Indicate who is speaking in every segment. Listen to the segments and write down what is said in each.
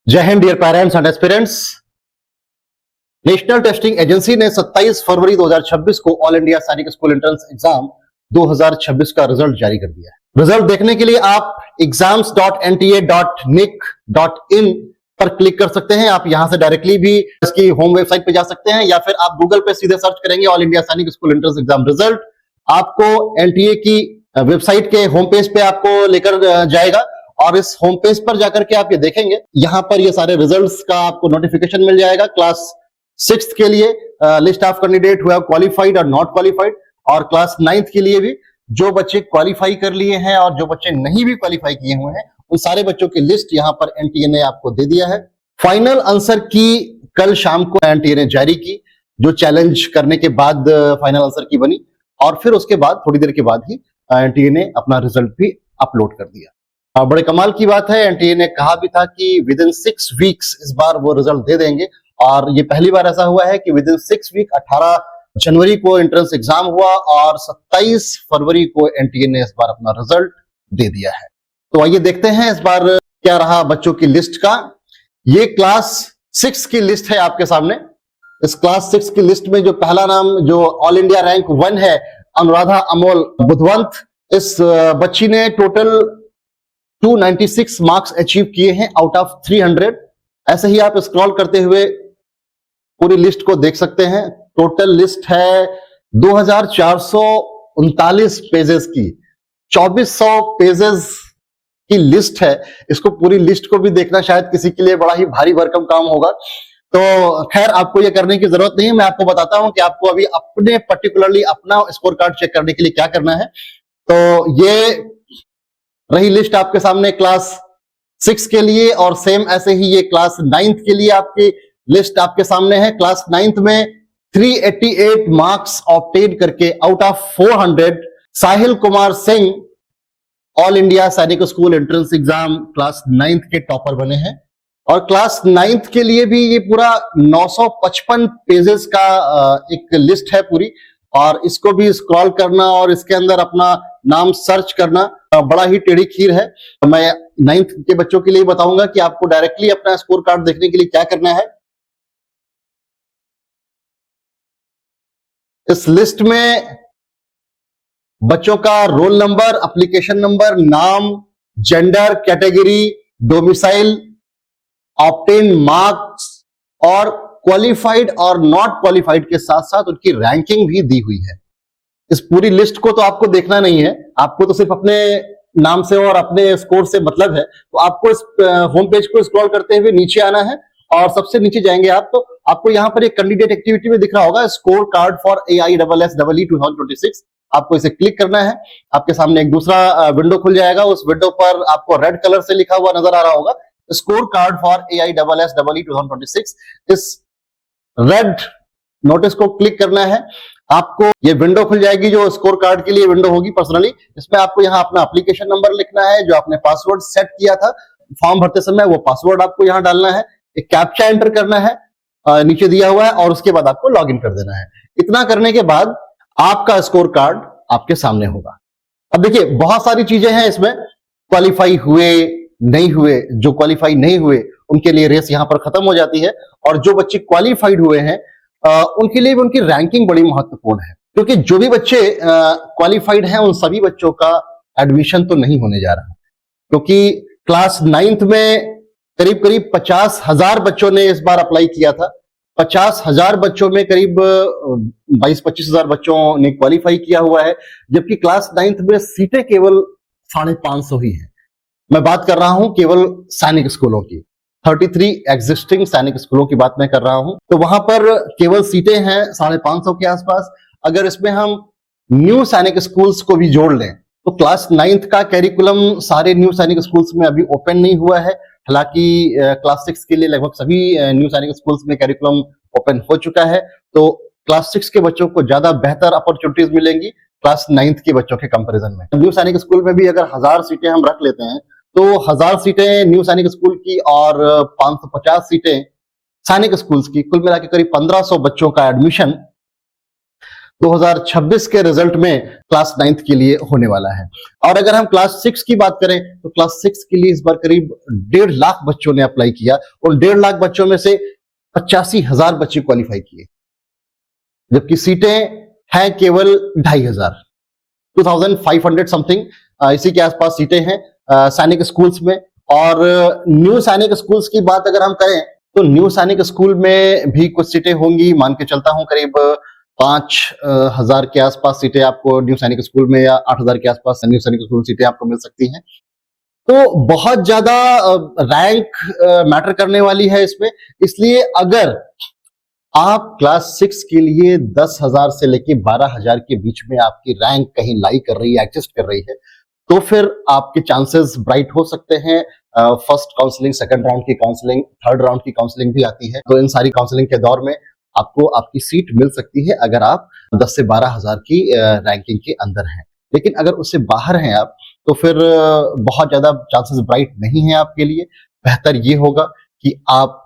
Speaker 1: जय Hind dear parents and aspirants. National testing agency ने 27 फरवरी 2026 को all India Sainik school entrance exam 2026 का रिजल्ट जारी कर दिया है। रिजल्ट देखने के लिए आप exams.nta.nic.in पर क्लिक कर सकते हैं। आप यहां से डायरेक्टली भी इसकी होम वेबसाइट पे जा सकते हैं, या फिर आप गूगल पे सीधे सर्च करेंगे all India Sainik school entrance exam result, आपको एनटीए की वेबसाइट के होम पेज पे आपको लेकर जाएगा। और इस होम पेज पर जाकर के आप ये देखेंगे, यहां पर ये सारे रिजल्ट्स का आपको नोटिफिकेशन मिल जाएगा। क्लास 6th के लिए list of candidate who have qualified और नॉट क्वालिफाइड, और क्लास 9th के लिए भी जो बच्चे क्वालिफाई कर लिए हैं और जो बच्चे नहीं भी क्वालिफाई किए हुए हैं, उन सारे बच्चों की लिस्ट यहां पर एनटीए ने आपको दे दिया है। फाइनल आंसर की कल शाम को एनटीए ने जारी की, जो चैलेंज करने के बाद फाइनल आंसर की बनी, और फिर उसके बाद थोड़ी देर के बाद ही एनटीए ने अपना रिजल्ट भी अपलोड कर दिया। बड़े कमाल की बात है, एनटीए ने कहा भी था कि विद इन 6 वीक्स इस बार वो रिजल्ट दे देंगे, और ये पहली बार ऐसा हुआ है कि विद इन 6 वीक 18 जनवरी को एंट्रेंस एग्जाम हुआ और 27 फरवरी को एनटीए ने इस बार अपना रिजल्ट दे दिया है। तो आइए देखते हैं इस बार क्या रहा बच्चों की लिस्ट का। ये क्लास 6 की लिस्ट है आपके सामने। इस क्लास 6 की लिस्ट में जो पहला नाम, जो ऑल इंडिया रैंक 1 है, अनुराधा अमोल बुधवंत, इस बच्ची ने टोटल 296 मार्क्स अचीव किए हैं आउट ऑफ 300। ऐसे ही आप स्क्रॉल करते हुए पूरी लिस्ट को देख सकते हैं। टोटल लिस्ट है 2439 पेजेस की, 2400 पेजेस की लिस्ट है। इसको पूरी लिस्ट को भी देखना शायद किसी के लिए बड़ा ही भारी भरकम काम होगा। तो खैर, आपको ये करने की जरूरत नहीं है। मैं आपको बताता हूं कि आपको अभी अपने पर्टिकुलरली अपना स्कोर कार्ड चेक करने के लिए क्या करना है। तो ये रही लिस्ट आपके सामने क्लास 6 के लिए, और सेम ऐसे ही ये क्लास 9th के लिए आपकी लिस्ट आपके सामने है। क्लास 9th में 388 मार्क्स ऑब्टेन करके out of 400 Sahil Kumar Singh all India Sainik school entrance exam class 9th के टॉपर बने हैं। और क्लास 9th के लिए भी ये पूरा 955 पेजेस का एक लिस्ट है पूरी, और इसको भी स्क्रॉल करना और इसके अंदर अपना नाम सर्च करना बड़ा ही टेढ़ी खीर है। मैं 9th के बच्चों के लिए बताऊंगा कि आपको डायरेक्टली अपना स्कोर कार्ड देखने के लिए क्या करना है। इस लिस्ट में बच्चों का रोल नंबर, एप्लीकेशन नंबर, नाम, gender, category, domicile, obtain marks और क्वालिफाइड और नॉट क्वालिफाइड के साथ साथ उनकी रैंकिंग भी दी हुई है। इस पूरी लिस्ट को तो आपको देखना नहीं है, आपको तो सिर्फ अपने नाम से और अपने स्कोर से मतलब है। तो आपको इस होम पेज को स्क्रॉल करते हुए नीचे आना है, और सबसे नीचे जाएंगे आप तो आपको यहां पर एक कैंडिडेट एक्टिविटी में दिख रहा होगा, स्कोर कार्ड फॉर AISSEE 2026। आपको इसे क्लिक करना है। आपके सामने एक दूसरा विंडो खुल जाएगा। उस विंडो पर आपको रेड कलर से लिखा हुआ नजर आ रहा होगा, स्कोर कार्ड फॉर AISSEE 2026। इस रेड नोटिस को क्लिक करना है। आपको ये विंडो खुल जाएगी जो स्कोर कार्ड के लिए विंडो होगी पर्सनली। इसमें आपको यहाँ अपना एप्लीकेशन नंबर लिखना है, जो आपने पासवर्ड सेट किया था फॉर्म भरते समय, वो पासवर्ड आपको यहाँ डालना है। एक कैप्चा एंटर करना है, नीचे दिया हुआ है, और उसके बाद आपको लॉगिन कर देना है। इतना करने के बाद आपका स्कोर कार्ड आपके सामने होगा। अब देखिए, बहुत सारी चीजें हैं इसमें, क्वालिफाई हुए नहीं हुए। जो क्वालिफाई नहीं हुए उनके लिए रेस यहां पर खत्म हो जाती है, और जो बच्चे क्वालिफाइड हुए हैं उनके लिए भी उनकी रैंकिंग बड़ी महत्वपूर्ण है, क्योंकि जो भी बच्चे क्वालिफाइड हैं उन सभी बच्चों का एडमिशन तो नहीं होने जा रहा, क्योंकि क्लास 9th में करीब 50,000 बच्चों ने इस बार अप्लाई किया था। 50,000 बच्चों में करीब 22-25,000 बच्चों ने क्वालिफाई किया हुआ है, जबकि क्लास 9th में सीटें केवल 550 ही हैं। मैं बात कर रहा हूं केवल सैनिक स्कूलों की, 33 एग्जिस्टिंग सैनिक स्कूलों की बात मैं कर रहा हूं। तो वहां पर केवल सीटें हैं 550 के आसपास। अगर इसमें हम न्यू सैनिक स्कूल्स को भी जोड़ लें तो क्लास 9th का कैरिकुलम सारे न्यू सैनिक स्कूल्स में अभी ओपन नहीं हुआ है। हालांकि क्लास 6 के लिए लगभग सभी न्यू सैनिक स्कूल्स में कैरिकुलम ओपन हो चुका है। तो क्लास 6 के बच्चों को ज्यादा बेहतर अपॉर्चुनिटीज मिलेंगी क्लास 9th के बच्चों के कंपैरिजन में। न्यू सैनिक स्कूल में भी अगर 1000 सीटें हम रख लेते हैं तो 1000 सीटें न्यू सैनिक स्कूल की और 550 सीटें सैनिक स्कूल्स की, कुल मिलाकर करीब 1500 बच्चों का एडमिशन 2026 के रिजल्ट में क्लास 9th के लिए होने वाला है। और अगर हम क्लास 6 की बात करें तो क्लास 6 के लिए इस बार करीब 1.5 लाख बच्चों ने अप्लाई किया। उन 1.5 लाख बच्चों में से 85,000 बच्चे क्वालिफाई किए, जबकि सीटें हैं केवल 2,500, 2,500 समथिंग, इसी के आसपास सीटें हैं सैनिक स्कूल्स में। और न्यू सैनिक स्कूल्स की बात अगर हम करें तो न्यू सैनिक स्कूल में भी कुछ सीटें होंगी, मान के चलता हूं करीब 5,000 के आसपास सीटें आपको न्यू सैनिक स्कूल में, या 8,000 के आसपास न्यू सैनिक स्कूल में सीटें आपको मिल सकती हैं। तो बहुत ज्यादा रैंक मैटर करने वाली है इसमें। इसलिए अगर आप क्लास 6 के लिए 10,000 से लेके 12,000 के बीच में आपकी रैंक कहीं लाई कर रही है, एडजस्ट कर रही है, तो फिर आपके चांसेस ब्राइट हो सकते हैं। फर्स्ट काउंसलिंग, सेकंड राउंड की काउंसलिंग, थर्ड राउंड की काउंसलिंग भी आती है। तो इन सारी काउंसलिंग के दौर में आपको आपकी सीट मिल सकती है अगर आप 10 से 12,000 की रैंकिंग के अंदर हैं। लेकिन अगर उससे बाहर हैं आप, तो फिर बहुत ज्यादा चांसेस ब्राइट नहीं है आपके लिए। बेहतर ये होगा कि आप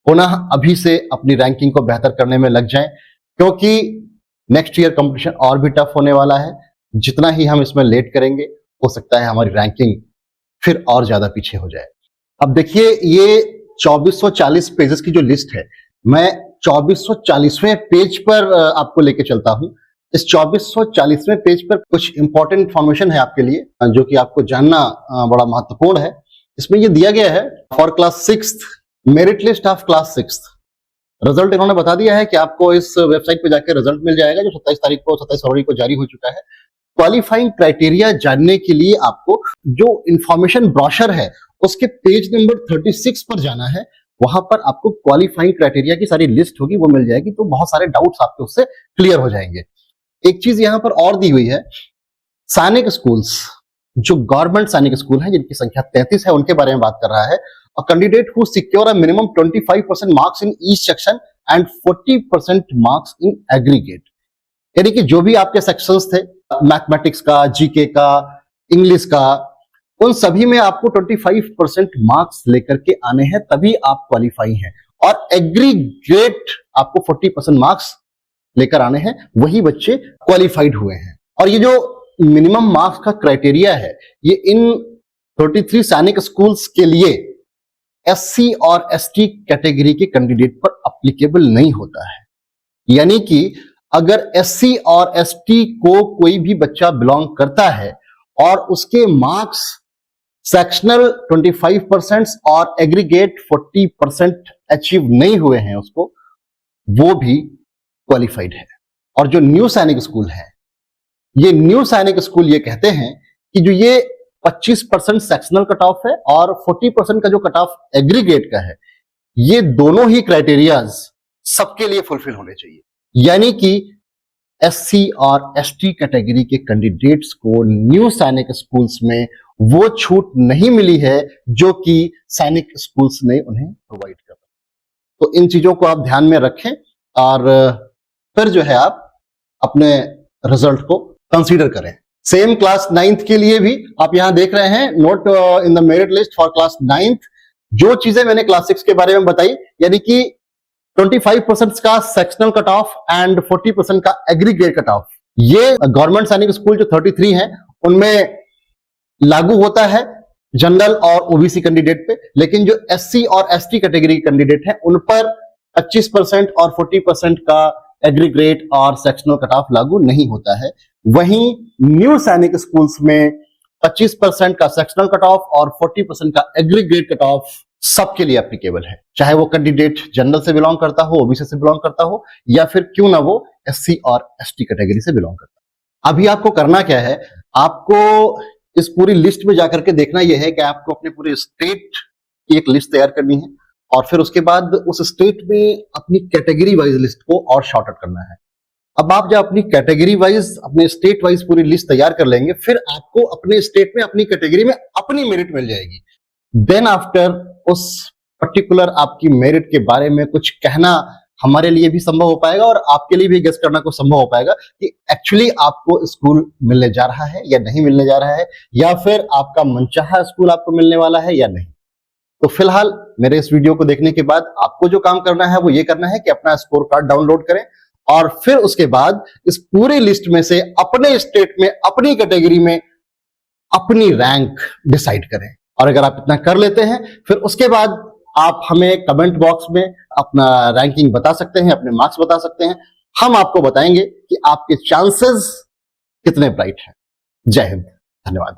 Speaker 1: पुनः अभी से अपनी रैंकिंग को बेहतर करने में लग जाएं, क्योंकि नेक्स्ट ईयर कंपटीशन और भी टफ होने वाला है। जितना ही हम इसमें लेट करेंगे, हो सकता है हमारी रैंकिंग फिर और ज्यादा पीछे हो जाए। अब देखिए, ये 2440 पेजेस की जो लिस्ट है, मैं 2440वें पेज पर आपको लेके चलता हूं। इस 2440वें पेज पर कुछ इंपॉर्टेंट इंफॉर्मेशन है आपके लिए, जो कि आपको जानना बड़ा महत्वपूर्ण है। इसमें ये दिया गया है, for class 6th merit list of class 6th। Result इन्होंने बता दिया है कि आपको इस वेबसाइट पे जाकर रिजल्ट मिल जाएगा, जो 27 फरवरी को जारी हो चुका है। क्वालिफाइंग क्राइटेरिया जानने के लिए आपको जो इंफॉर्मेशन ब्रोशर है उसके पेज नंबर 36 पर जाना है। वहां पर आपको क्वालिफाइंग क्राइटेरिया की सारी लिस्ट होगी, वो मिल जाएगी। तो बहुत सारे डाउट्स आपके उससे क्लियर हो जाएंगे। एक चीज यहां पर और दी हुई है, सैनिक स्कूल्स, जो गवर्नमेंट सैनिक स्कूल है जिनकी संख्या 33 है, उनके बारे में बात कर रहा है। A candidate who secure a minimum 25% marks in each section and 40% marks in aggregate. यानी कि जो भी आपके सेक्शंस थे, मैथमेटिक्स का, जीके का, इंग्लिश का, उन सभी में आपको 25% मार्क्स लेकर के आने हैं, तभी आप क्वालिफाई हैं। और एग्रीगेट आपको 40% मार्क्स लेकर आने हैं, वही बच्चे क्वालिफाइड हुए हैं। और ये जो मिनिमम मार्क्स का क्राइटेरिया है, ये इन 33 सैनिक स्कूल्स के लिए एससी और एसटी कैटेगरी के कैंडिडेट पर एप्लीकेबल नहीं होता है। यानी कि अगर एससी और एसटी को कोई भी बच्चा बिलोंग करता है और उसके मार्क्स सेक्शनल 25% और एग्रीगेट 40% अचीव नहीं हुए हैं, उसको वो भी क्वालिफाइड है। और जो न्यू सैनिक स्कूल है, ये न्यू सैनिक स्कूल ये कहते हैं कि जो ये 25% सेक्शनल कट ऑफ है और 40% का जो कट ऑफ एग्रीगेट का है, ये दोनों ही क्राइटेरियाज सबके लिए फुलफिल होने चाहिए। यानी कि एससी और एसटी कैटेगरी के कैंडिडेट्स को न्यू सैनिक स्कूल्स में वो छूट नहीं मिली है जो कि सैनिक स्कूल्स ने उन्हें प्रोवाइड कर। तो इन चीजों को आप ध्यान में रखें और फिर जो है आप अपने रिजल्ट को कंसीडर करें। सेम क्लास 9th के लिए भी आप यहां देख रहे हैं, note in the merit list for class 9th। जो चीजें मैंने क्लास 6 के बारे में बताई, यानी कि 25% का सेक्शनल कट ऑफ एंड 40% का एग्रीगेट कट ऑफ, ये गवर्नमेंट सैनिक स्कूल जो 33 हैं उनमें लागू होता है जनरल और ओबीसी कैंडिडेट पे। लेकिन जो एससी और एसटी कैटेगरी कैंडिडेट हैं उन पर 25% और 40% का एग्रीगेट और सेक्शनल कट ऑफ लागू नहीं होता है। वहीं न्यू सैनिक स्कूल्स में 25% का सेक्शनल कट ऑफ और 40% का एग्रीगेट कट ऑफ सबके लिए एप्लीकेबल है, चाहे वो कैंडिडेट जनरल से बिलोंग करता हो, ओबीसी से बिलोंग करता हो, या फिर क्यों ना वो एससी और एसटी कैटेगरी से बिलोंग करता हो। अभी आपको करना क्या है, आपको इस पूरी लिस्ट में जाकर के देखना यह है कि आपको अपने पूरे स्टेट की एक लिस्ट तैयार करनी है और फिर उसके बाद उस स्टेट में अपनी कैटेगरी वाइज लिस्ट को और शॉर्ट आउट करना है। अब आप जब अपनी कैटेगरी वाइज, अपने स्टेट वाइज पूरी लिस्ट तैयार कर लेंगे, फिर आपको अपने स्टेट में, अपनी कैटेगरी में अपनी मेरिट मिल जाएगी। देन आफ्टर उस पर्टिकुलर आपकी मेरिट के बारे में कुछ कहना हमारे लिए भी संभव हो पाएगा और आपके लिए भी गेस करना को संभव हो पाएगा कि एक्चुअली आपको स्कूल मिलने जा रहा है या नहीं मिलने जा रहा है, या फिर आपका मनचाहा स्कूल आपको मिलने वाला है या नहीं। तो फिलहाल मेरे इस वीडियो को देखने के बाद आपको जो काम करना है वो ये करना है कि अपना स्कोर कार्ड डाउनलोड करें और फिर उसके बाद इस पूरी लिस्ट में से अपने स्टेट में, अपनी कैटेगरी में अपनी रैंक डिसाइड करें। और अगर आप इतना कर लेते हैं, फिर उसके बाद आप हमें कमेंट बॉक्स में अपना रैंकिंग बता सकते हैं, अपने मार्क्स बता सकते हैं। हम आपको बताएंगे कि आपके चांसेस कितने ब्राइट हैं। जय हिंद, धन्यवाद।